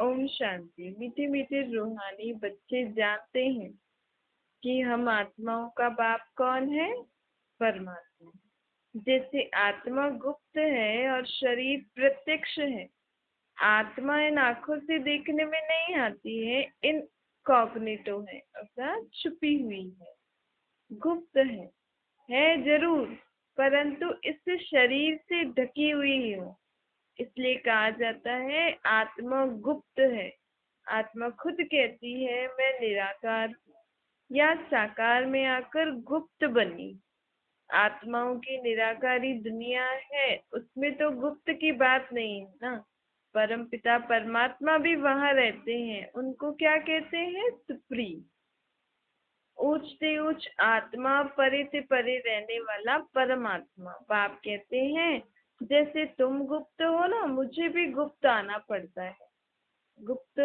ओम शांति। मीठे मीठे रूहानी बच्चे जानते हैं कि हम आत्माओं का बाप कौन है? परमात्मा। जैसे आत्मा गुप्त है और शरीर प्रत्यक्ष है, आत्मा इन आंखों से देखने में नहीं आती है, इन कॉग्निटो है अर्थात छुपी हुई है, गुप्त है जरूर, परंतु इस शरीर से ढकी हुई हो, इसलिए कहा जाता है आत्मा गुप्त है। आत्मा खुद कहती है मैं निराकार हूँ, या साकार में आकर गुप्त बनी। आत्माओं की निराकारी दुनिया है, उसमें तो गुप्त की बात नहीं है ना। परमपिता परमात्मा भी वहां रहते हैं, उनको क्या कहते हैं? सुप्रीम, उच्च से उच्च आत्मा, परे से परे रहने वाला परमात्मा। बाप कहते हैं जैसे तुम गुप्त हो ना, मुझे भी गुप्त आना पड़ता है। गुप्त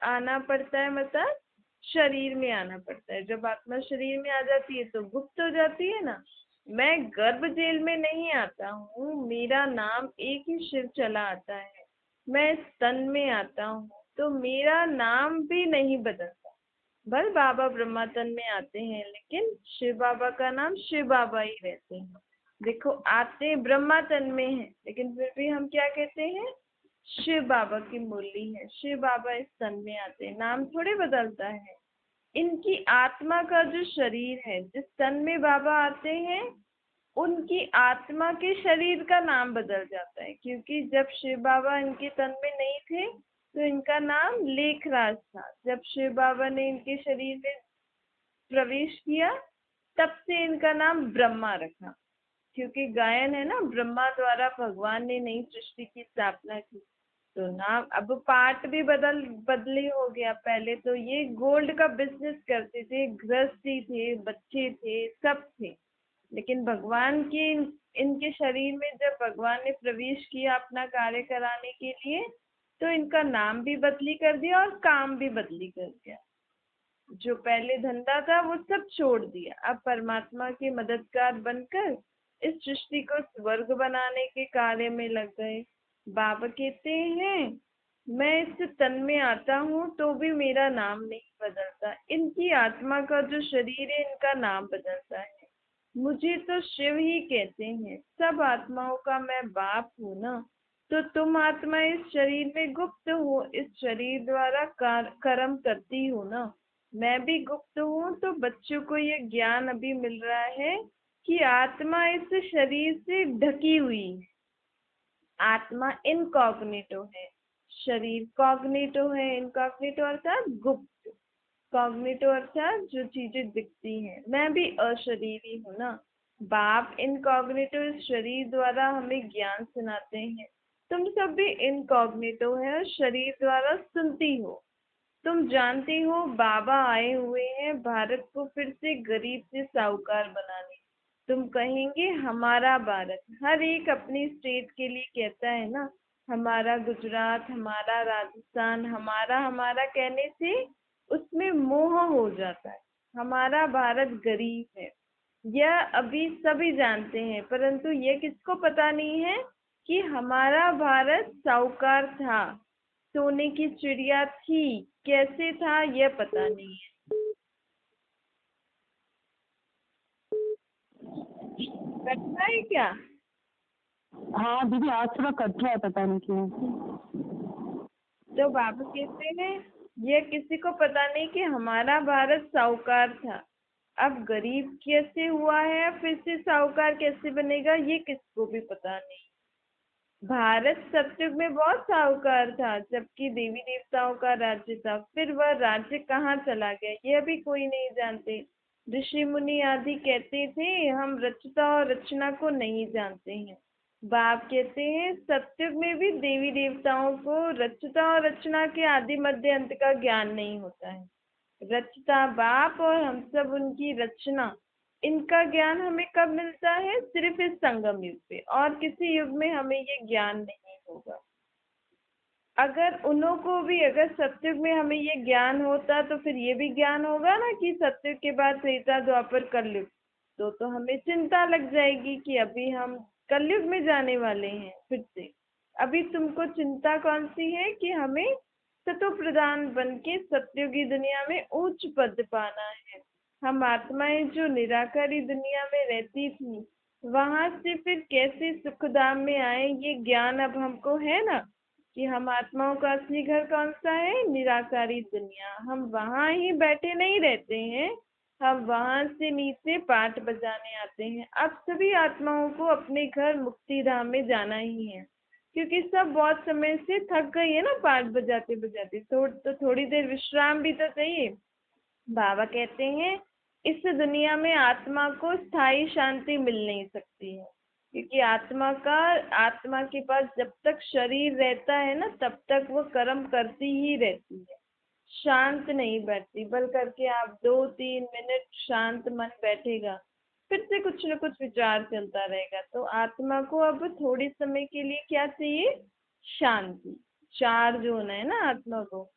आना पड़ता है मतलब शरीर में आना पड़ता है। जब आत्मा शरीर में आ जाती है तो गुप्त हो जाती है ना। मैं गर्भ जेल में नहीं आता हूँ, मेरा नाम एक ही शिव चला आता है। मैं स्तन में आता हूँ तो मेरा नाम भी नहीं बदलता। बल बाबा ब्रह्मा तन में आते हैं, लेकिन शिव बाबा का नाम शिव बाबा ही रहते हैं। देखो आते ब्रह्मा तन में है, लेकिन फिर भी हम क्या कहते हैं? शिव बाबा की मुरली है, शिव बाबा इस तन में आते हैं, नाम थोड़े बदलता है। इनकी आत्मा का जो शरीर है, जिस तन में बाबा आते हैं, उनकी आत्मा के शरीर का नाम बदल जाता है। क्योंकि जब शिव बाबा इनके तन में नहीं थे तो इनका नाम लेखराज था। जब शिव बाबा ने इनके शरीर में प्रवेश किया तब से इनका नाम ब्रह्मा रखा। क्योंकि गायन है ना, ब्रह्मा द्वारा भगवान ने नई सृष्टि की स्थापना की, तो नाम अब पार्ट भी बदली हो गया। पहले तो ये गोल्ड का बिजनेस करते थे, गृहस्थी थे, बच्चे थे, सब थे। लेकिन भगवान के इनके शरीर में जब भगवान ने प्रवेश किया अपना कार्य कराने के लिए, तो इनका नाम भी बदली कर दिया और काम भी बदली कर दिया। जो पहले धंधा था वो सब छोड़ दिया, अब परमात्मा के मददगार बनकर इस सृष्टि को स्वर्ग बनाने के कार्य में लग गए। बाबा कहते हैं मैं इस तन में आता हूँ तो भी मेरा नाम नहीं बदलता। इनकी आत्मा का जो शरीर है, इनका नाम बदलता है। मुझे तो शिव ही कहते हैं, सब आत्माओं का मैं बाप हूँ ना। तो तुम आत्मा इस शरीर में गुप्त हो, इस शरीर द्वारा कर्म करती हो ना। मैं भी गुप्त हूँ, तो बच्चों को ये ज्ञान अभी मिल रहा है कि आत्मा इस शरीर से ढकी हुई है। आत्मा इनकॉग्निटो है, शरीर कॉग्निटो है। इनकॉग्निटो अर्थात गुप्त, कॉग्निटो अर्थात जो चीजें दिखती हैं। मैं भी अशरीरी हूँ ना। बाप इनकॉग्निटो इस शरीर द्वारा हमें ज्ञान सुनाते हैं। तुम सब भी इनकॉग्निटो है और शरीर द्वारा सुनती हो। तुम जानती हो बाबा आए हुए हैं भारत को फिर से गरीब से साहूकार बनाने। तुम कहेंगे हमारा भारत, हर एक अपनी स्टेट के लिए कहता है ना, हमारा गुजरात, हमारा राजस्थान, हमारा हमारा कहने से उसमें मोह हो जाता है। हमारा भारत गरीब है, यह अभी सभी जानते हैं, परंतु यह किसको पता नहीं है कि हमारा भारत साहूकार था, सोने की चिड़िया थी, कैसे था यह पता नहीं है। कटना है क्या? हाँ दीदी, आज थोड़ा कट रहा है, पता नहीं क्यों। तो बाबा कहते हैं यह किसी को पता नहीं कि हमारा भारत साहूकार था, अब गरीब कैसे हुआ है, फिर से साहूकार कैसे बनेगा, ये किसको भी पता नहीं। भारत सतयुग में बहुत साहूकार था, जबकि देवी देवताओं का राज्य था। फिर वह राज्य कहाँ चला गया यह भी कोई नहीं जानते। ऋषि मुनि आदि कहते थे हम रचता और रचना को नहीं जानते हैं। बाप कहते हैं सतयुग में भी देवी देवताओं को रचता और रचना के आदि मध्य अंत का ज्ञान नहीं होता है। रचता बाप और हम सब उनकी रचना, इनका ज्ञान हमें कब मिलता है? सिर्फ इस संगम युग पे, और किसी युग में हमें ये ज्ञान नहीं होगा। अगर उन्हों को भी, अगर सतयुग में हमें ये ज्ञान होता तो फिर ये भी ज्ञान होगा ना कि सतयुग के बाद त्रेता द्वापर कलयुग, तो हमें चिंता लग जाएगी कि अभी हम कलयुग में जाने वाले हैं फिर से। अभी तुमको चिंता कौन सी है कि हमें सतो प्रधान बन के सत्यों की दुनिया में उच्च पद पाना है। हम आत्माएं जो निराकारी दुनिया में रहती थी, वहां से फिर कैसे सुखधाम में आए, ये ज्ञान अब हमको है ना कि हम आत्माओं का असली घर कौन सा है, निराकारी दुनिया। हम वहां ही बैठे नहीं रहते हैं, हम वहां से नीचे पाठ बजाने आते हैं। अब सभी आत्माओं को अपने घर मुक्ति धाम में जाना ही है, क्योंकि सब बहुत समय से थक गई है ना पाठ बजाते बजाते, तो थोड़ी देर विश्राम भी तो चाहिए। बाबा कहते हैं इस दुनिया में आत्मा को स्थायी शांति मिल नहीं सकती है, क्योंकि आत्मा के पास जब तक शरीर रहता है ना, तब तक वो कर्म करती ही रहती है, शांत नहीं बैठती। बल करके आप 2-3 मिनट शांत मन बैठेगा, फिर से कुछ न कुछ विचार चलता रहेगा। तो आत्मा को अब थोड़ी समय के लिए क्या चाहिए, शांति। चार्ज होना है ना आत्मा को।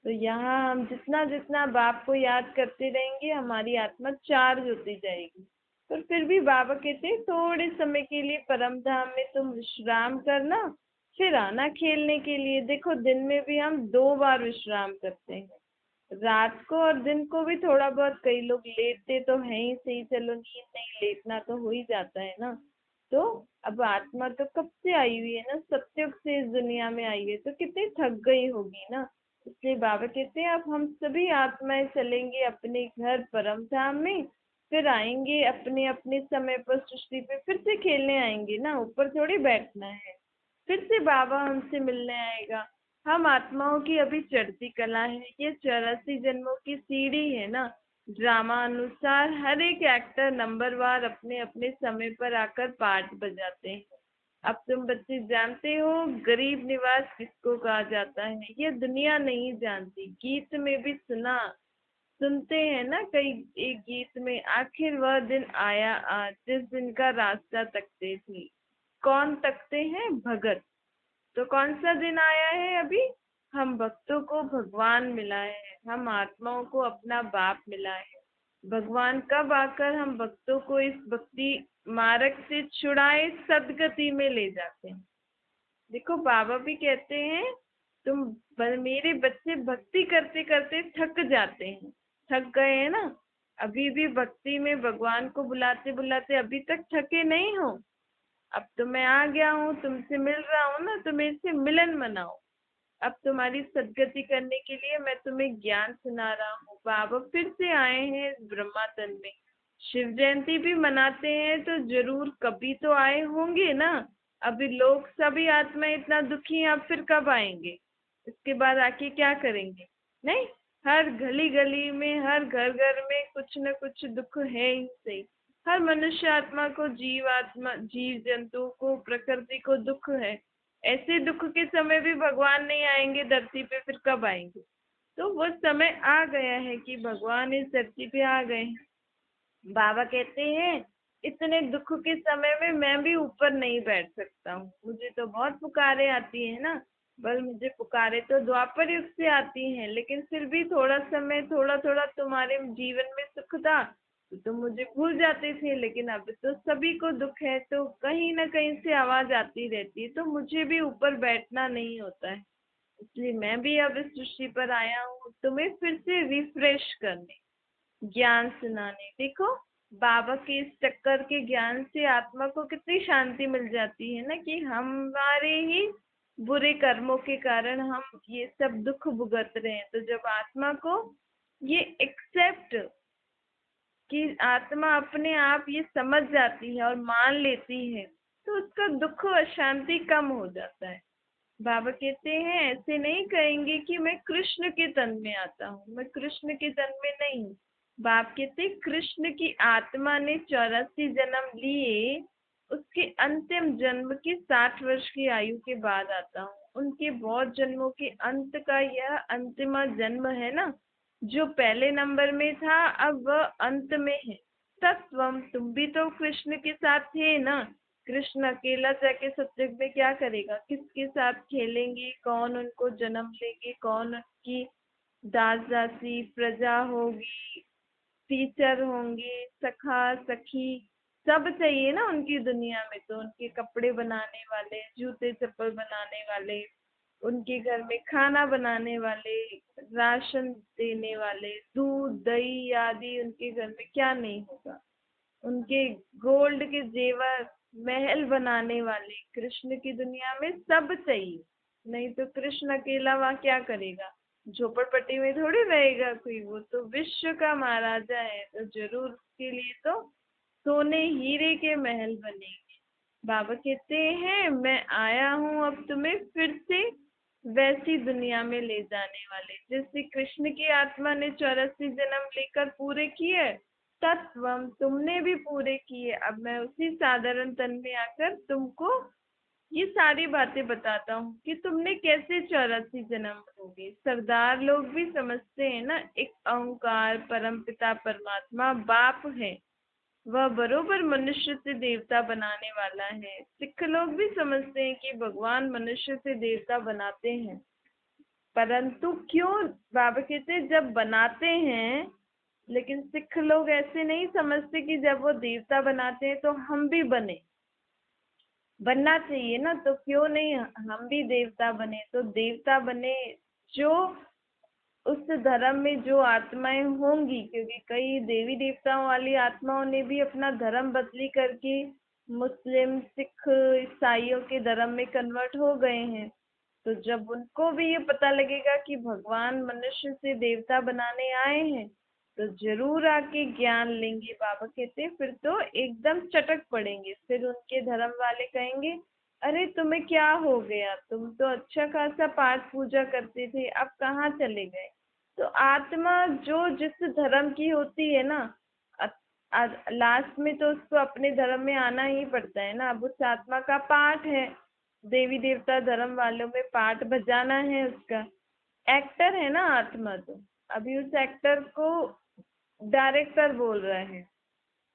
तो यहाँ हम जितना जितना बाप को याद करते रहेंगे, हमारी आत्मा चार्ज होती जाएगी। पर फिर भी बाबा कहते हैं थोड़े समय के लिए परम धाम में तुम विश्राम करना, फिर आना खेलने के लिए। देखो दिन में भी हम 2 बार विश्राम करते हैं, रात को और दिन को भी थोड़ा बहुत। कई लोग लेटते तो हैं ही सही, चलो नींद नहीं, लेटना तो हो ही जाता है ना। तो अब आत्मा तो कब से आई हुई है ना, सत्युग से इस दुनिया में आई है, तो कितनी थक गई होगी ना। इसलिए बाबा कहते हैं अब हम सभी आत्माएं चलेंगे अपने घर परम धाम में, फिर आएंगे अपने अपने समय पर सृष्टि पे, फिर से खेलने आएंगे ना, ऊपर थोड़ी बैठना है। फिर से बाबा हमसे मिलने आएगा। हम आत्माओं की अभी चढ़ती कला है, ये 84 जन्मों की सीढ़ी है ना। ड्रामा अनुसार हर एक एक्टर नंबरवार अपने अपने समय पर आकर पार्ट बजाते हैं। अब तुम बच्चे जानते हो गरीब निवास किसको कहा जाता है, ये दुनिया नहीं जानती। गीत में भी सुनते हैं ना कई, एक गीत में आखिर वह दिन आया आज जिस दिन का रास्ता तकते थे। कौन तकते हैं, भगत। तो कौन सा दिन आया है अभी, हम भक्तों को भगवान मिला है, हम आत्माओं को अपना बाप मिला है। भगवान कब आकर हम भक्तों को इस भक्ति मार्ग से छुड़ाए सदगति में ले जाते हैं। देखो बाबा भी कहते हैं तुम मेरे बच्चे भक्ति करते करते थक जाते हैं, थक गए हैं ना, अभी भी भक्ति में भगवान को बुलाते बुलाते अभी तक थके नहीं हो। अब तो मैं आ गया हूँ, तुमसे मिल रहा हूँ ना, तो मेरे से मिलन मनाओ। अब तुम्हारी सदगति करने के लिए मैं तुम्हें ज्ञान सुना रहा हूँ। बाबा फिर से आए हैं इस ब्रह्मा तन में। शिव जयंती भी मनाते हैं तो जरूर कभी तो आए होंगे ना। अभी लोग सभी आत्माएं इतना दुखी हैं, अब फिर कब आएंगे, इसके बाद आके क्या करेंगे। नहीं, हर गली गली में, हर घर घर में कुछ न कुछ दुख है ही सही। हर मनुष्य आत्मा को, जीव जंतु को, प्रकृति को दुख है। ऐसे दुख के समय भी भगवान नहीं आएंगे धरती पे, फिर कब आएंगे। तो वो समय आ गया है कि भगवान इस धरती पे आ गए हैं। बाबा कहते हैं इतने दुख के समय में मैं भी ऊपर नहीं बैठ सकता हूँ, मुझे तो बहुत पुकारे आती है ना। बल मुझे पुकारे तो द्वापर युग से आती हैं, लेकिन फिर भी थोड़ा समय, थोड़ा थोड़ा तुम्हारे जीवन में सुख था तो तुम मुझे भूल जाते थे। लेकिन अब तो सभी को दुख है, तो कहीं ना कहीं से आवाज आती रहती है, तो मुझे भी ऊपर बैठना नहीं होता है। इसलिए मैं भी अब इस सृष्टि पर आया हूँ तुम्हें फिर से रिफ्रेश करने, ज्ञान सुनाने। देखो बाबा के इस चक्कर के ज्ञान से आत्मा को कितनी शांति मिल जाती है ना, कि हमारे ही बुरे कर्मों के कारण हम ये सब दुख भुगत रहे हैं। तो जब आत्मा को ये एक्सेप्ट, कि आत्मा अपने आप ये समझ जाती है और मान लेती है, तो उसका दुख और शांति कम हो जाता है। बाबा कहते हैं ऐसे नहीं कहेंगे कि मैं कृष्ण के तन में आता हूँ, मैं कृष्ण के तन में नहीं हूँ। बाप कहते कृष्ण की आत्मा ने 84 जन्म लिए, उसके अंतिम जन्म की 60 वर्ष की आयु के बाद आता हूँ। उनके बहुत जन्मों के अंत का यह अंतिम जन्म है ना, जो पहले नंबर में था अब वह अंत में है। तत्वम, तुम भी तो कृष्ण के साथ थे ना। कृष्ण अकेला जाके सत्युग में क्या करेगा, किसके साथ खेलेंगे, कौन उनको जन्म लेंगे, कौन उनकी दास दासी प्रजा होगी, टीचर होंगे, सखा सखी, सब चाहिए ना उनकी दुनिया में। तो उनके कपड़े बनाने वाले, जूते चप्पल बनाने वाले, उनके घर में खाना बनाने वाले, राशन देने वाले, दूध दही आदि उनके घर में क्या नहीं होगा। उनके गोल्ड के जेवर, महल बनाने वाले, कृष्ण की दुनिया में सब चाहिए। नहीं तो कृष्ण अकेला वहाँ क्या करेगा, झोपड़पट्टी में थोड़ी रहेगा कोई, वो तो विश्व का महाराजा है, तो जरूर उसके लिए तो सोने हीरे के महल बनेंगे। बाबा कहते हैं मैं आया हूँ अब तुम्हें फिर से वैसी दुनिया में ले जाने वाले, जैसे कृष्ण की आत्मा ने 84 जन्म लेकर पूरे किए, तत्वम तुमने भी पूरे किए। अब मैं उसी साधारण तन में आकर तुमको ये सारी बातें बताता हूँ कि तुमने कैसे 84 जन्म लोगे। सरदार लोग भी समझते हैं ना, एक अहंकार परमपिता परमात्मा बाप है, वह बरोबर मनुष्य से देवता बनाने वाला है। सिख लोग भी समझते हैं कि भगवान मनुष्य से देवता बनाते हैं, परंतु क्यों, बाबा कहते हैं जब बनाते हैं, लेकिन सिख लोग ऐसे नहीं समझते कि जब वो देवता बनाते हैं तो हम भी बने, बनना चाहिए ना, तो क्यों नहीं हम भी देवता बने। तो देवता बने जो उस धर्म में जो आत्माएं होंगी, क्योंकि कई देवी देवताओं वाली आत्माओं ने भी अपना धर्म बदली करके मुस्लिम सिख ईसाइयों के धर्म में कन्वर्ट हो गए हैं। तो जब उनको भी ये पता लगेगा कि भगवान मनुष्य से देवता बनाने आए हैं, तो जरूर आके ज्ञान लेंगे। बाबा कहते हैं फिर तो एकदम चटक पड़ेंगे। फिर उनके धर्म वाले कहेंगे अरे तुम्हें क्या हो गया, तुम तो अच्छा खासा पाठ पूजा करते थे, अब कहाँ चले गए। तो आत्मा जो जिस धर्म की होती है ना, लास्ट में तो उसको अपने धर्म में आना ही पड़ता है ना। अब उस आत्मा का पाठ है, देवी देवता धर्म वालों में पाठ बजाना है, उसका एक्टर है ना आत्मा। तो अभी उस एक्टर को डायरेक्टर बोल रहे हैं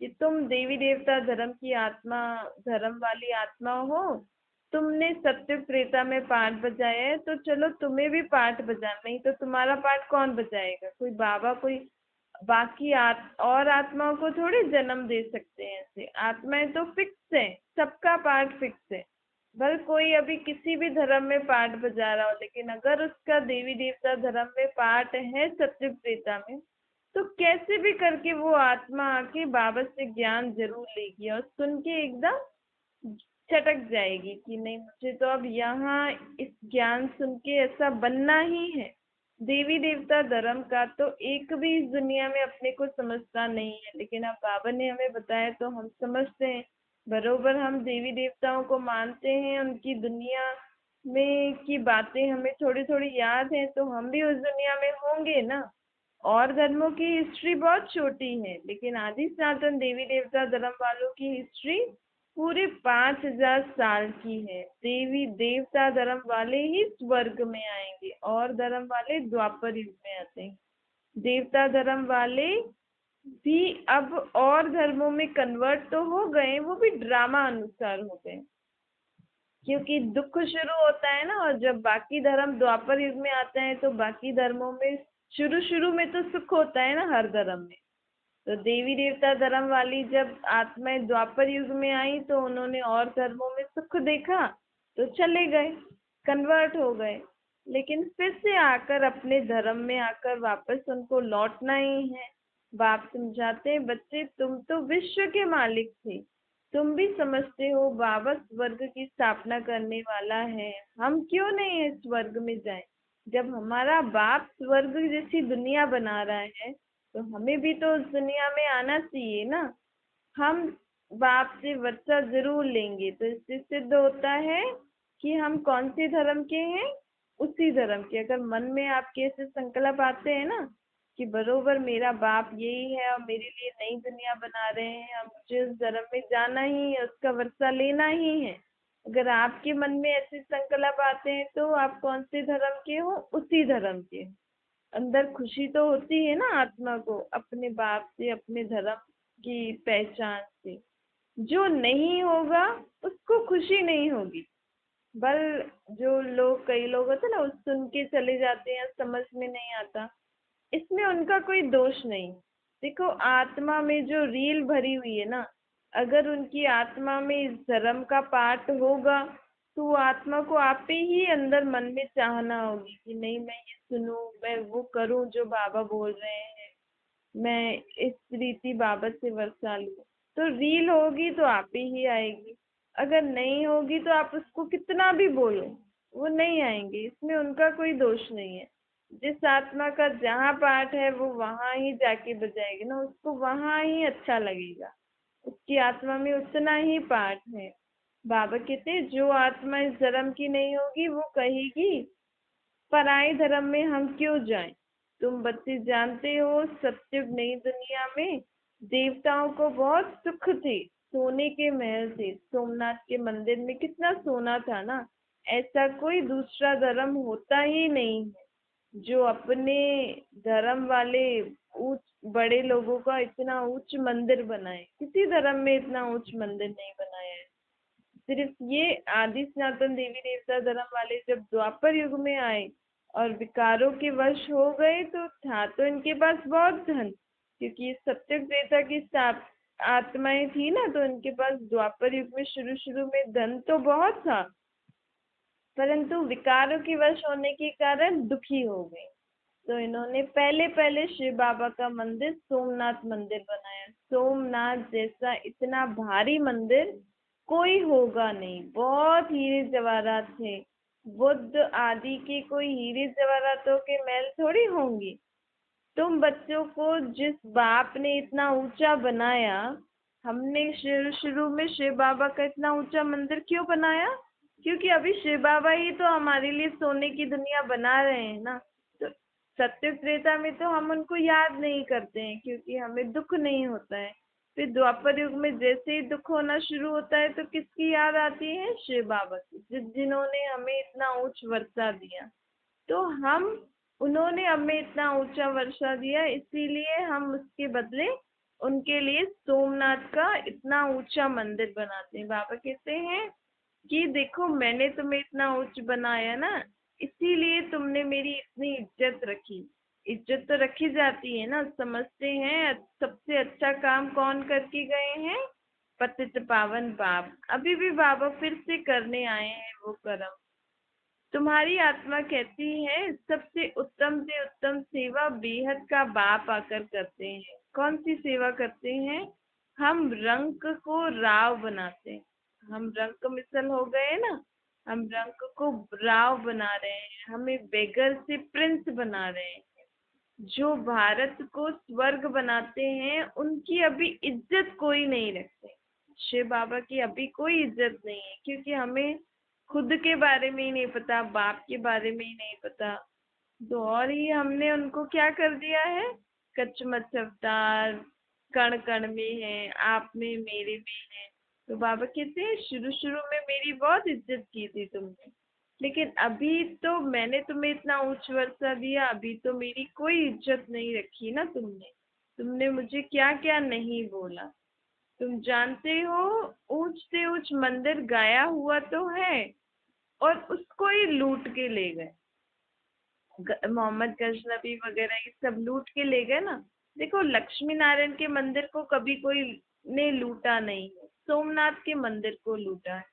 कि तुम देवी देवता धर्म की आत्मा, धर्म वाली आत्मा हो, तुमने सत्य त्रेता में पाठ बजाया है, तो चलो तुम्हें भी पाठ बजाना। नहीं तो तुम्हारा पाठ कौन बजाएगा, कोई बाबा, कोई बाकी और आत्माओं को थोड़ी जन्म दे सकते हैं। ऐसे आत्माएं तो फिक्स है, सबका पाठ फिक्स है। भले कोई अभी किसी भी धर्म में पाठ बजा रहा हो, लेकिन अगर उसका देवी देवता धर्म में पाठ है सत्य त्रेता में, तो कैसे भी करके वो आत्मा आके बाबा से ज्ञान जरूर लेगी और सुन के एकदम छटक जाएगी कि नहीं, मुझे तो अब यहाँ इस ज्ञान सुन के ऐसा बनना ही है। देवी देवता धर्म का तो एक भी इस दुनिया में अपने को समझता नहीं है, लेकिन अब बाबा ने हमें बताया तो हम समझते हैं। बरोबर हम देवी देवताओं को मानते हैं, उनकी दुनिया में की बातें हमें थोड़ी थोड़ी याद है, तो हम भी उस दुनिया में होंगे ना। और धर्मों की हिस्ट्री बहुत छोटी है, लेकिन आदि सनातन देवी देवता धर्म वालों की हिस्ट्री पूरे 5000 साल की है। देवी देवता धर्म वाले ही स्वर्ग में आएंगे और धर्म वाले द्वापर युग में आते हैं। देवता धर्म वाले भी अब और धर्मों में कन्वर्ट तो हो गए, वो भी ड्रामा अनुसार हो गए, क्योंकि दुख शुरू होता है ना। और जब बाकी धर्म द्वापर युग में आते हैं तो बाकी धर्मों में शुरू शुरू में तो सुख होता है ना हर धर्म में। तो देवी देवता धर्म वाली जब आत्माएं द्वापर युग में आई तो उन्होंने और धर्मों में सुख देखा तो चले गए, कन्वर्ट हो गए। लेकिन फिर से आकर अपने धर्म में आकर वापस उनको लौटना ही है। बाप समझाते हैं बच्चे तुम तो विश्व के मालिक थे, तुम भी समझते हो बाबा स्वर्ग की स्थापना करने वाला है, हम क्यों नहीं है स्वर्ग में जाएं। जब हमारा बाप स्वर्ग जैसी दुनिया बना रहा है तो हमें भी तो उस दुनिया में आना चाहिए ना। हम बाप से वर्षा जरूर लेंगे। तो इससे सिद्ध होता है कि हम कौन से धर्म के हैं, उसी धर्म के। अगर मन में आपके ऐसे संकल्प आते हैं ना कि बरोबर मेरा बाप यही है और मेरे लिए नई दुनिया बना रहे हैं, अब मुझे उस धर्म में जाना ही है, उसका वर्षा लेना ही है, अगर आपके मन में ऐसे संकल्प आते हैं तो आप कौन से धर्म के हो, उसी धर्म के। अंदर खुशी तो होती है ना आत्मा को अपने बाप से, अपने धर्म की पहचान से। जो नहीं होगा उसको खुशी नहीं होगी। बल जो लोग, कई लोग होते ना, उस सुन के चले जाते हैं, समझ में नहीं आता, इसमें उनका कोई दोष नहीं। देखो आत्मा में जो रील भरी हुई है ना, अगर उनकी आत्मा में इस धर्म का पाठ होगा तो वो आत्मा को आप ही अंदर मन में चाहना होगी कि नहीं, मैं ये सुनूं, मैं वो करूं जो बाबा बोल रहे हैं, मैं इस रीति बाबा से वर्षा लूं। तो रील होगी तो आप ही आएगी, अगर नहीं होगी तो आप उसको कितना भी बोलो वो नहीं आएंगे। इसमें उनका कोई दोष नहीं है। जिस आत्मा का जहाँ पाठ है वो वहां ही जाके बजाएगी ना, उसको वहां ही अच्छा लगेगा, उसकी आत्मा में उतना ही पाठ है। बाबा कहते हैं, जो आत्मा इस धर्म की नहीं होगी वो कहेगी पराये धर्म में हम क्यों जाएं। तुम बच्चे जानते हो सत्युग नई दुनिया में देवताओं को बहुत सुख थे, सोने के महल थे। सोमनाथ के मंदिर में कितना सोना था ना। ऐसा कोई दूसरा धर्म होता ही नहीं है जो अपने धर्म वाले ऊंच बड़े लोगों का इतना उच्च मंदिर बनाए। किसी धर्म में इतना उच्च मंदिर नहीं बनाया है। सिर्फ ये आदि सनातन देवी देवता धर्म वाले जब द्वापर युग में आए और विकारों के वश हो गए तो था तो इनके पास बहुत धन, क्योंकि ये सत्ययुग त्रेता की आत्माएं थी ना, तो इनके पास द्वापर युग में शुरू शुरू में धन तो बहुत था, परंतु विकारों के वश होने के कारण दुखी हो गए। तो इन्होंने पहले पहले शिव बाबा का मंदिर सोमनाथ मंदिर बनाया। सोमनाथ जैसा इतना भारी मंदिर कोई होगा नहीं। बहुत हीरे जवाहरात थे। बुद्ध आदि के कोई हीरे जवाहरातों के महल थोड़ी होंगे। तुम बच्चों को जिस बाप ने इतना ऊंचा बनाया, हमने शुरू शुरू में शिव बाबा का इतना ऊंचा मंदिर क्यों बनाया? क्योंकि अभी शिव बाबा ही तो हमारे लिए सोने की दुनिया बना रहे हैं ना। तो सत्युग त्रेता में तो हम उनको याद नहीं करते हैं क्योंकि हमें दुख नहीं होता है। फिर द्वापर युग में जैसे ही दुख होना शुरू होता है तो किसकी याद आती है? शिव बाबा की, जिन्होंने हमें इतना उच्च वर्षा दिया। तो हम उन्होंने हमें इतना ऊंचा वर्षा दिया, इसीलिए हम उसके बदले उनके लिए सोमनाथ का इतना ऊंचा मंदिर बनाते हैं। बाबा कहते हैं कि देखो मैंने तुम्हें इतना उच्च बनाया ना, इसीलिए तुमने मेरी इतनी इज्जत रखी। इज्जत तो रखी जाती है ना। समझते हैं सबसे अच्छा काम कौन करके गए हैं? पतित पावन बाप। अभी भी बाबा फिर से करने आए हैं वो कर्म। तुम्हारी आत्मा कहती है सबसे उत्तम से उत्तम सेवा बेहद का बाप आकर करते हैं। कौन सी सेवा करते हैं? हम रंक को राव बनाते हैं। हम रंक मिसल हो गए ना, हम रंक को राव बना रहे हैं, हमें बेगर से प्रिंस बना रहे हैं। जो भारत को स्वर्ग बनाते हैं उनकी अभी इज्जत कोई नहीं रखते। शिव बाबा की अभी कोई इज्जत नहीं है क्योंकि हमें खुद के बारे में ही नहीं पता, बाप के बारे में ही नहीं पता। तो और ही हमने उनको क्या कर दिया है? कचमच अवतार, कण कण में है, आप में मेरे में है। तो बाबा कहते हैं शुरू शुरू में मेरी बहुत इज्जत की थी तुमने, लेकिन अभी तो मैंने तुम्हें इतना उच्च वर्षा दिया, अभी तो मेरी कोई इज्जत नहीं रखी ना तुमने। तुमने मुझे क्या क्या नहीं बोला। तुम जानते हो ऊंच से ऊंच मंदिर गाया हुआ तो है और उसको ही लूट के ले गए। मोहम्मद गजनबी वगैरह ये सब लूट के ले गए ना। देखो लक्ष्मी नारायण के मंदिर को कभी कोई ने लूटा नहीं है, सोमनाथ के मंदिर को लूटा है।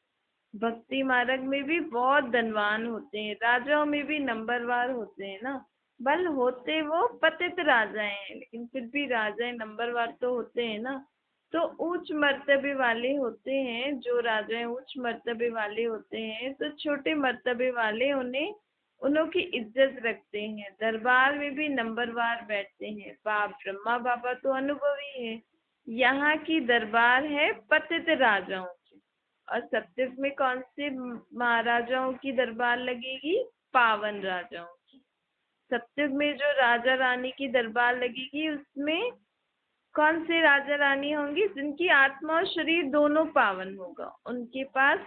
भक्ति मार्ग में भी बहुत धनवान होते हैं, राजाओं में भी नंबरवार होते हैं ना। बल होते वो पतित राजाएं हैं, लेकिन फिर भी राजाएं नंबरवार तो होते हैं ना। तो उच्च मर्तबे वाले होते हैं, जो राजाएं उच्च मर्तबे वाले होते हैं तो छोटे मर्तबे वाले उन्हें उन्हों की इज्जत रखते हैं। दरबार में भी नंबरवार बैठते हैं। बाप ब्रह्मा बाबा तो अनुभवी है। यहाँ की दरबार है पतित राजाओं की। और सत्युग में कौन से महाराजाओं की दरबार लगेगी? पावन राजाओं की। सत्युग में जो राजा रानी की दरबार लगेगी उसमें कौन से राजा रानी होंगी? जिनकी आत्मा और शरीर दोनों पावन होगा। उनके पास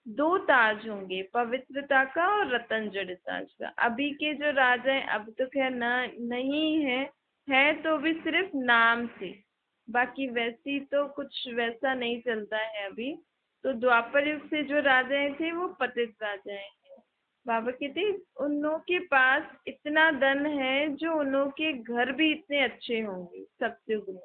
दो ताज होंगे, पवित्रता का और रतन जड़ ताज का। अभी के जो राजा हैं अब तो खैर नहीं है तो भी सिर्फ नाम से, बाकी वैसी तो कुछ वैसा नहीं चलता है अभी। तो द्वापर युग से जो राजाएं थे वो पतित राजाएं हैं। बाबा कहते उन के पास इतना धन है जो उन्हों के घर भी इतने अच्छे होंगे सत्युग में।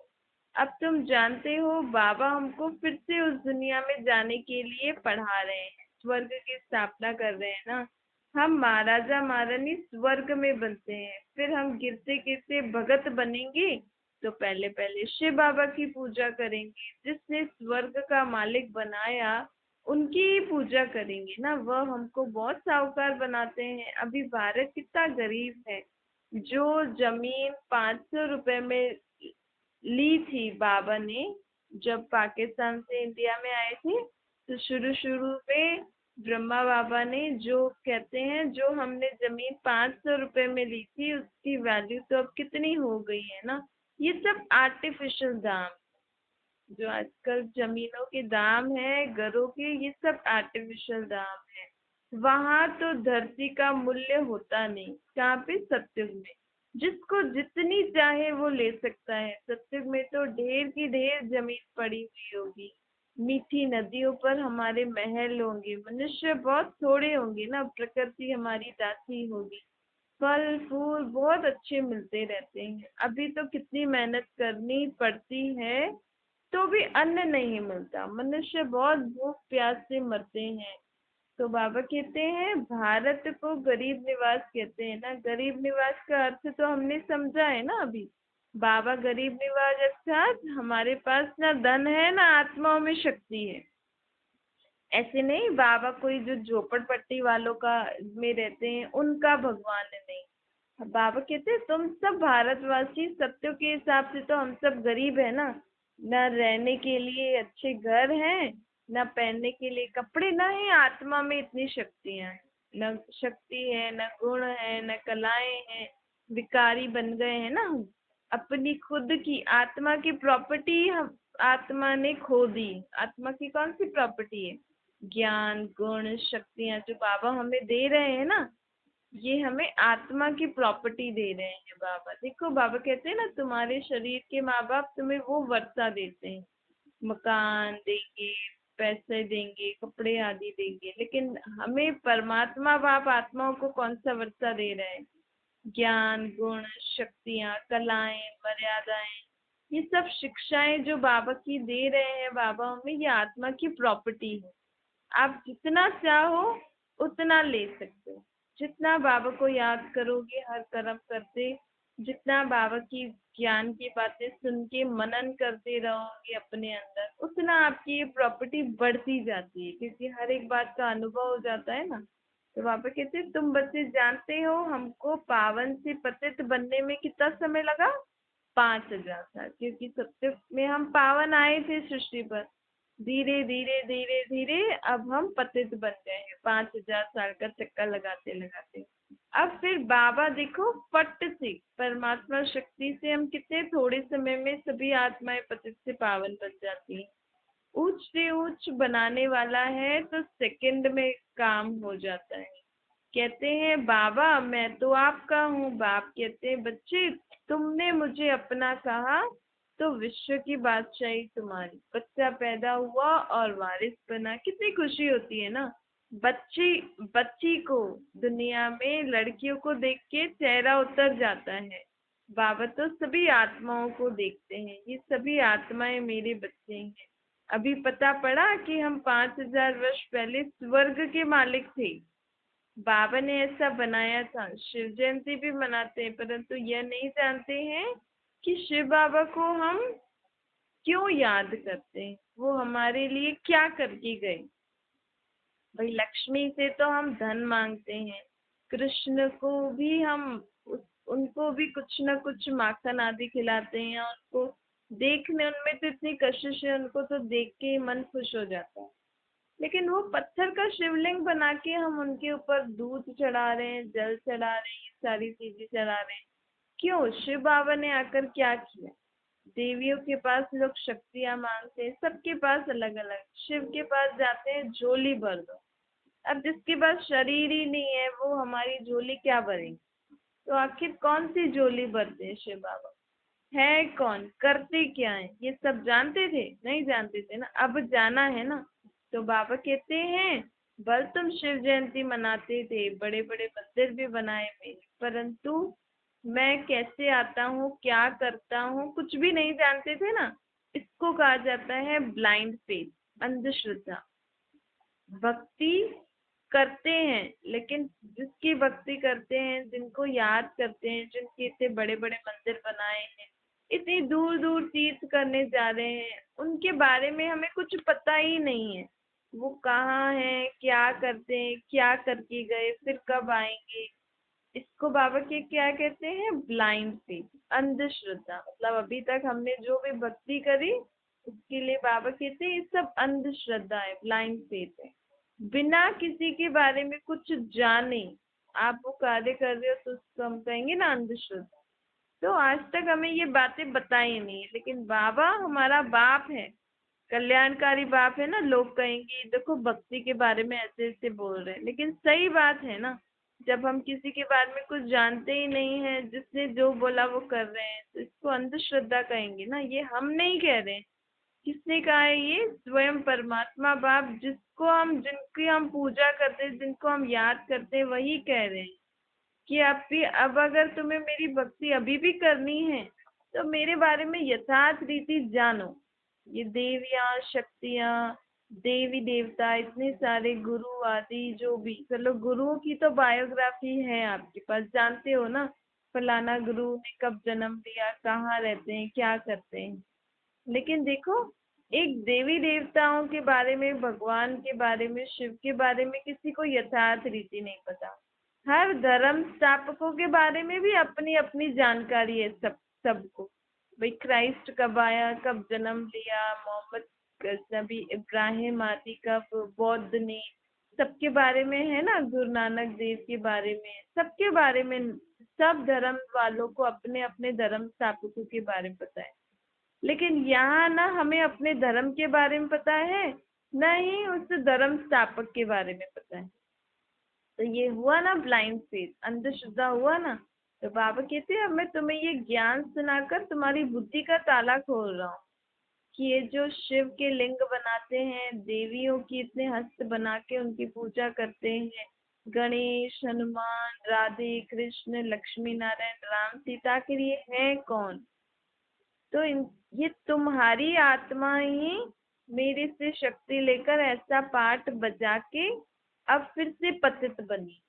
अब तुम जानते हो बाबा हमको फिर से उस दुनिया में जाने के लिए पढ़ा रहे हैं स्वर्ग की स्थापना कर रहे हैं ना। हम महाराजा महारानी स्वर्ग में बनते हैं, फिर हम गिरते गिरते भगत बनेंगे तो पहले पहले शिव बाबा की पूजा करेंगे, जिसने स्वर्ग का मालिक बनाया उनकी ही पूजा करेंगे ना। वह हमको बहुत साहूकार बनाते हैं। अभी भारत कितना गरीब है। जो जमीन 500 रुपए में ली थी बाबा ने, जब पाकिस्तान से इंडिया में आए थे, तो शुरू शुरू में ब्रह्मा बाबा ने जो कहते हैं, जो हमने जमीन 500 रुपए में ली थी उसकी वैल्यू तो अब कितनी हो गई है ना। ये सब आर्टिफिशियल दाम, जो आजकल जमीनों के दाम है, घरों के, ये सब आर्टिफिशियल दाम है। वहां तो धरती का मूल्य होता नहीं। कहाँ पे? सत्युग में। जिसको जितनी चाहे वो ले सकता है। सत्युग में तो ढेर की ढेर जमीन पड़ी हुई होगी। मीठी नदियों पर हमारे महल होंगे। मनुष्य बहुत थोड़े होंगे ना, प्रकृति हमारी दासी होगी। फल फूल बहुत अच्छे मिलते रहते हैं। अभी तो कितनी मेहनत करनी पड़ती है तो भी अन्न नहीं मिलता। मनुष्य बहुत भूख प्यास से मरते हैं। तो बाबा कहते हैं भारत को गरीब निवास कहते हैं ना। गरीब निवास का अर्थ तो हमने समझा है ना अभी। बाबा गरीब निवास अर्थात हमारे पास ना धन है ना आत्माओं में शक्ति है। ऐसे नहीं बाबा कोई जो झोपड़पट्टी वालों का में रहते हैं उनका भगवान है, नहीं। बाबा कहते हैं तुम सब भारतवासी, सत्यों के हिसाब से तो हम सब गरीब है ना। न रहने के लिए अच्छे घर हैं, न पहनने के लिए कपड़े, न ही आत्मा में इतनी शक्तियां हैं। न शक्ति है, न गुण है, न कलाएं हैं। विकारी बन गए हैं ना हम। अपनी खुद की आत्मा की प्रॉपर्टी हम आत्मा ने खो दी। आत्मा की कौन सी प्रॉपर्टी है? ज्ञान गुण शक्तियां जो बाबा हमें दे रहे हैं ना, ये हमें आत्मा की प्रॉपर्टी दे रहे हैं बाबा। देखो बाबा कहते हैं ना, तुम्हारे शरीर के माँ बाप तुम्हें वो वर्षा देते हैं, मकान देंगे, पैसे देंगे, कपड़े आदि देंगे, लेकिन हमें परमात्मा बाप आत्माओं को कौन सा वर्षा दे रहे हैं? ज्ञान गुण शक्तियां, कलाएं, मर्यादाएं, ये सब शिक्षाएं जो बाबा की दे रहे हैं बाबा हमें, ये आत्मा की प्रॉपर्टी है। आप जितना चाहो उतना ले सकते हो। जितना बाबा को याद करोगे हर कर्म करते, जितना बाबा की ज्ञान की बातें सुन के मनन करते रहोगे अपने अंदर, उतना आपकी ये प्रॉपर्टी बढ़ती जाती है, क्योंकि हर एक बात का अनुभव हो जाता है ना। तो बाबा कहते हैं तुम बच्चे जानते हो हमको पावन से पतित बनने में कितना समय लगा? 5,000 साल। क्योंकि सत्य में हम पावन आए थे सृष्टि पर, धीरे धीरे धीरे धीरे अब हम पतित बन गए हैं 5,000 साल का चक्कर लगाते लगाते। अब फिर बाबा देखो पट से, परमात्मा शक्ति से हम कितने थोड़े समय में सभी आत्माएं पतित से पावन बन जाती हैं। ऊंच से ऊंच बनाने वाला है तो सेकंड में काम हो जाता है। कहते हैं बाबा मैं तो आपका हूँ। बाप कहते हैं बच्चे तुमने मुझे अपना कहा तो विश्व की बादशाही तुम्हारी। बच्चा पैदा हुआ और वारिस बना, कितनी खुशी होती है ना। बच्ची बच्ची को दुनिया में लड़कियों को देख के चेहरा उतर जाता है। बाबा तो सभी आत्माओं को देखते हैं, ये सभी आत्माएं मेरे बच्चे हैं। अभी पता पड़ा कि हम 5,000 वर्ष पहले स्वर्ग के मालिक थे। बाबा ने ऐसा बनाया था। शिव जयंती भी मनाते हैं, परंतु यह नहीं जानते हैं कि शिव बाबा को हम क्यों याद करते हैं, वो हमारे लिए क्या करके गए। भाई लक्ष्मी से तो हम धन मांगते हैं, कृष्ण को भी हम उनको भी कुछ न कुछ माखन आदि खिलाते हैं। उनको देखने उनमें तो इतनी कशिश है, उनको तो देख के ही मन खुश हो जाता है। लेकिन वो पत्थर का शिवलिंग बना के हम उनके ऊपर दूध चढ़ा रहे हैं, जल चढ़ा रहे हैं, ये सारी चीजें चढ़ा रहे हैं। क्यों? शिव बाबा ने आकर क्या किया? देवियों के पास लोग शक्तियां मांगते हैं, सबके पास अलग अलग। शिव के पास जाते हैं झोली भर दो। अब जिसके पास शरीर ही नहीं है वो हमारी झोली क्या भरेंगे? तो आखिर कौन सी झोली भरते हैं शिव बाबा? है कौन? करते क्या है? ये सब जानते थे? नहीं जानते थे ना, अब जाना है ना। तो बाबा कहते हैं बल तुम शिव जयंती मनाते थे, बड़े बड़े मंदिर भी बनाए मैंने, परंतु मैं कैसे आता हूँ, क्या करता हूँ, कुछ भी नहीं जानते थे ना। इसको कहा जाता है ब्लाइंड फेथ, अंधश्रद्धा। भक्ति करते हैं, लेकिन जिसकी भक्ति करते हैं, जिनको याद करते हैं, जिनके इतने बड़े बड़े मंदिर बनाए हैं, इतनी दूर दूर तीर्थ करने जा रहे हैं, उनके बारे में हमें कुछ पता ही नहीं है। वो कहाँ हैं, क्या करते हैं, क्या करके गए, फिर कब आएंगे। इसको बाबा के क्या कहते हैं, ब्लाइंड फेथ, अंधश्रद्धा। मतलब अभी तक हमने जो भी भक्ति करी उसके लिए बाबा कहते हैं ये सब अंधश्रद्धा है, ब्लाइंड फेथ है। बिना किसी के बारे में कुछ जाने आप वो कार्य कर रहे हो तो उसको हम कहेंगे ना अंधश्रद्धा। तो आज तक हमें ये बातें बताई नहीं है, लेकिन बाबा हमारा बाप है, कल्याणकारी बाप है ना। लोग कहेंगे देखो भक्ति के बारे में ऐसे ऐसे बोल रहे हैं, लेकिन सही बात है ना। जब हम किसी के बारे में कुछ जानते ही नहीं है, जिसने जो बोला वो कर रहे हैं, तो इसको अंधश्रद्धा कहेंगे ना। ये हम नहीं कह रहे हैं। किसने कहा है? ये स्वयं परमात्मा बाप, जिसको हम, जिनकी हम पूजा करते हैं, जिनको हम याद करते हैं, वही कह रहे हैं कि अब अगर तुम्हें मेरी भक्ति अभी भी करनी है तो मेरे बारे में यथार्थ रीति जानो। ये देवियां, शक्तियां, देवी देवता, इतने सारे गुरु आदि जो भी, चलो गुरुओं की तो बायोग्राफी है आपके पास, जानते हो ना, फलाना गुरु ने कब जन्म लिया, कहाँ रहते हैं, क्या करते हैं। लेकिन देखो, एक देवी देवताओं के बारे में, भगवान के बारे में, शिव के बारे में किसी को यथार्थ रीति नहीं पता। हर धर्म स्थापकों के बारे में भी अपनी अपनी जानकारी है सबको। भाई क्राइस्ट कब आया, कब जन्म लिया, मोहम्मद नबी, इब्राहिम आदि कब, बौद्ध ने, सबके बारे में है ना, गुरु नानक देव के बारे में, सबके बारे में। सब धर्म वालों को अपने अपने धर्म स्थापकों के बारे में पता है। लेकिन यहाँ ना हमें अपने धर्म के बारे में पता है, न ही उस धर्म स्थापक के बारे में पता है। तो ये हुआ ना ब्लाइंड फेथ, अंधश्रद्धा हुआ ना। तो बाबा कहते हैं अब मैं तुम्हें ये ज्ञान सुनाकर तुम्हारी बुद्धि का ताला खोल रहा हूँ कि ये जो शिव के लिंग बनाते हैं, देवियों की इतने हस्त बना के उनकी पूजा करते हैं, गणेश, हनुमान, राधे कृष्ण, लक्ष्मी नारायण, राम सीता, आखिर ये है कौन? तो ये तुम्हारी आत्मा ही मेरे से शक्ति लेकर ऐसा पाठ बजा के अब फिर से पतित बनी।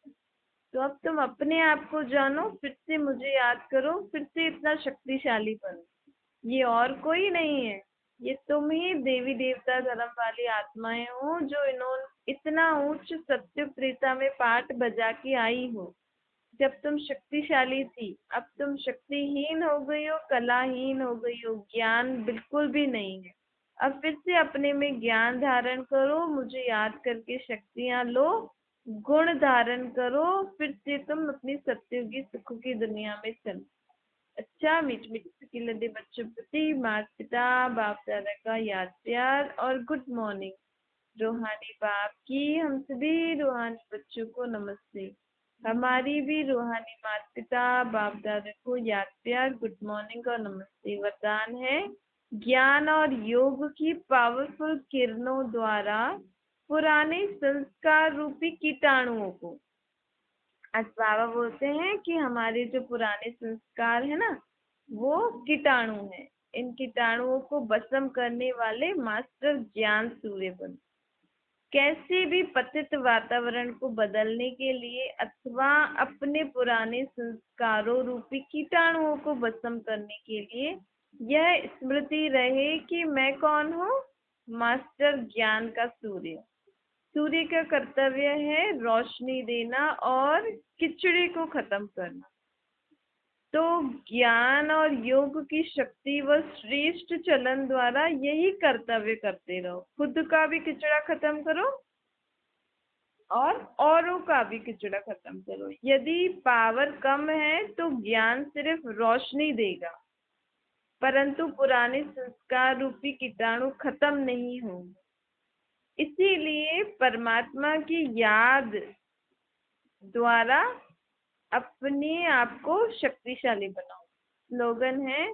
तो अब तुम अपने आप को जानो, फिर से मुझे याद करो, फिर से इतना शक्तिशाली बनो। ये और कोई नहीं है, ये तुम ही देवी देवता धर्म वाली आत्माएं हो, जो इन्होंने इतना उच्च सत्य त्रेता में पाठ बजा के आई हो। जब तुम शक्तिशाली थी, अब तुम शक्तिहीन हो गई हो, कलाहीन हो गई हो, ज्ञान बिल्कुल भी नहीं है। अब फिर से अपने में ज्ञान धारण करो, मुझे याद करके शक्तियां लो, गुण धारण करो, फिर से तुम अपनी सत्युगी सुखों की दुनिया में चलो। अच्छा, मीठ मीठ की लदे बच्चों प्रति माता पिता बाप दादा का याद प्यार और गुड मॉर्निंग। रूहानी बाप की हम सभी रूहानी बच्चों को नमस्ते। हमारी भी रूहानी माता पिता बाप दादा को याद प्यार, गुड मॉर्निंग और नमस्ते। वरदान है ज्ञान और योग की पावरफुल किरणों द्वारा पुराने संस्कार रूपी कीटाणुओं को, आज बाबा बोलते हैं कि हमारे जो पुराने संस्कार है ना, वो कीटाणु हैं। इन कीटाणुओं को भस्म करने वाले मास्टर ज्ञान सूर्य बन, कैसे भी पतित वातावरण को बदलने के लिए अथवा अपने पुराने संस्कारों रूपी कीटाणुओं को भस्म करने के लिए यह स्मृति रहे कि मैं कौन हूँ, मास्टर ज्ञान का सूर्य। सूर्य का कर्तव्य है रोशनी देना और किचड़े को खत्म करना। तो ज्ञान और योग की शक्ति व श्रेष्ठ चलन द्वारा यही कर्तव्य करते रहो। खुद का भी किचड़ा खत्म करो और औरों का भी किचड़ा खत्म करो। यदि पावर कम है तो ज्ञान सिर्फ रोशनी देगा, परंतु पुराने संस्कार रूपी कीटाणु खत्म नहीं होंगे। इसीलिए परमात्मा की याद द्वारा अपने आप को शक्तिशाली बनाओ। स्लोगन है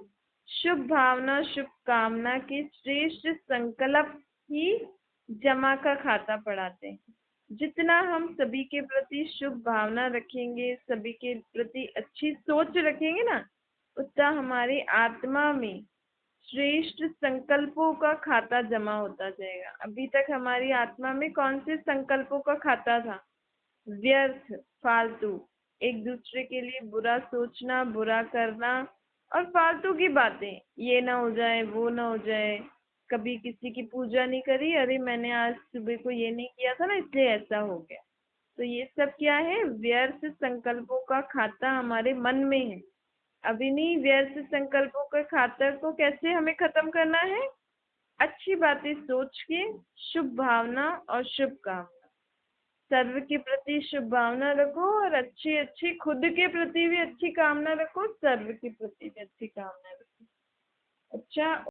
शुभ भावना शुभ कामना के श्रेष्ठ संकल्प ही जमा का खाता पढ़ाते हैं। जितना हम सभी के प्रति शुभ भावना रखेंगे, सभी के प्रति अच्छी सोच रखेंगे ना, उतना हमारी आत्मा में श्रेष्ठ संकल्पों का खाता जमा होता जाएगा। अभी तक हमारी आत्मा में कौन से संकल्पों का खाता था? व्यर्थ, फालतू, एक दूसरे के लिए बुरा सोचना, बुरा करना और फालतू की बातें, ये ना हो जाए, वो ना हो जाए। कभी किसी की पूजा नहीं करी, अरे मैंने आज सुबह को ये नहीं किया था ना, इसलिए ऐसा हो गया। तो ये सब क्या है? व्यर्थ संकल्पों का खाता हमारे मन में है। अभी नहीं, व्यर्थ संकल्पों के खाते को कैसे हमें खत्म करना है? अच्छी बातें सोच के, शुभ भावना और शुभ कामना, सर्व के प्रति शुभ भावना रखो और अच्छी अच्छी खुद के प्रति भी अच्छी कामना रखो, सर्व के प्रति भी अच्छी कामना रखो। अच्छा।